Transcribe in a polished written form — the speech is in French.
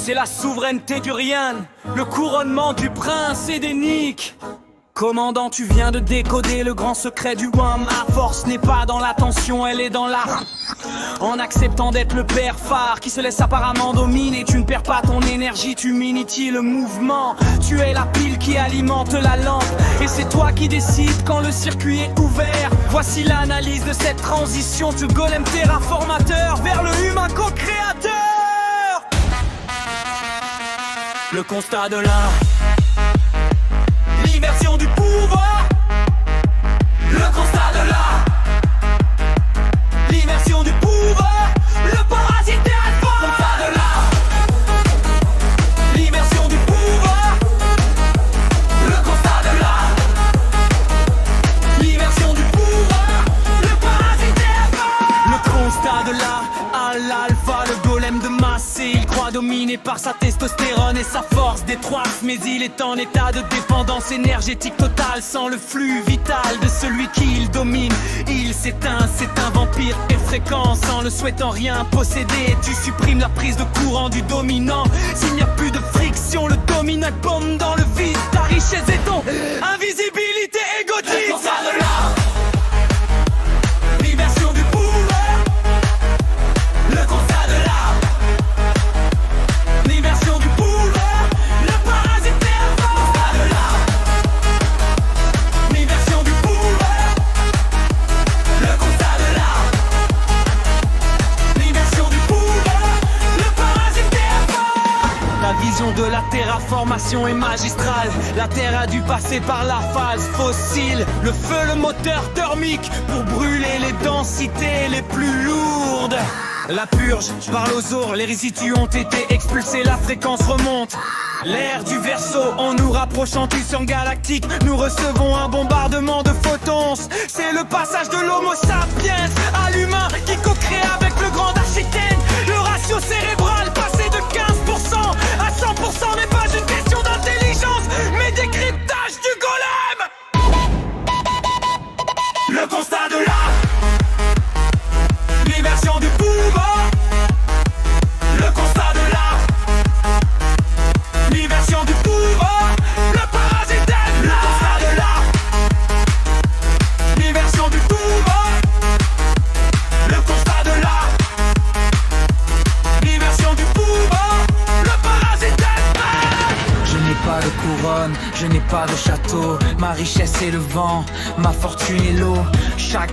c'est la souveraineté du rien, le couronnement du prince édénique. Commandant, tu viens de décoder le grand secret du WAM. Ma force n'est pas dans l'attention, elle est dans l'art. En acceptant d'être le père phare qui se laisse apparemment dominer, tu ne perds pas ton énergie, tu m'inities le mouvement. Tu es la pile qui alimente la lampe, et c'est toi qui décides quand le circuit est ouvert. Voici l'analyse de cette transition du golem terraformateur vers le humain co-créateur. Le constat de l'art, l'immersion du pouvoir. Le constat de l'art, l'immersion du pouvoir. Le parasitaire est fort. Le constat de l'art, l'immersion du pouvoir. Le constat de l'art, l'immersion du pouvoir. Le parasitaire est fort. Le constat de l'art, à l'alpha, le golem de masse, et il croit dominé par sa testostérone et sa force détroite. Mais il est en état de dépendance énergétique totale, sans le flux vital de celui qui il domine. Il s'éteint, c'est un vampire et fréquent, sans le souhaitant rien posséder. Tu supprimes la prise de courant du dominant. S'il n'y a plus de friction, le dominant bombe dans le vide. Ta richesse est ton invisibilité égotique. Le constat de l'art, l'immersion du pouvoir. Le constat de l'art, l'immersion du pouvoir. Le parasitaire est fort. Le constat de l'art, l'immersion du pouvoir. Le constat de l'art, l'immersion du pouvoir. Le parasitaire est fort. La vision de la terraformation est magistrale. La terre a dû passer par la phase fossile. Le feu, le moteur thermique pour brûler les densités les plus lourdes. La purge par l'ozone, les résidus ont été expulsés, la fréquence remonte. L'ère du verseau, en nous rapprochant du sang galactique, nous recevons un bombardement de photons. C'est le passage de l'homo sapiens à l'humain qui co-crée avec le grand architecte. Le ratio cérébral passé de 15% à 100% n'est pas une question d'intelligence, mais décryptage du golem. Le constat de l'art, l'immersion du pouvoir. Le constat de l'art, l'immersion du pouvoir. Le parasitaire, le constat de l'art, l'immersion du pouvoir. Le constat de l'art, l'immersion du pouvoir. Le parasitaire. Je n'ai pas de couronne, je n'ai pas de château. Ma richesse est le vent, ma fortune est l'eau. Chaque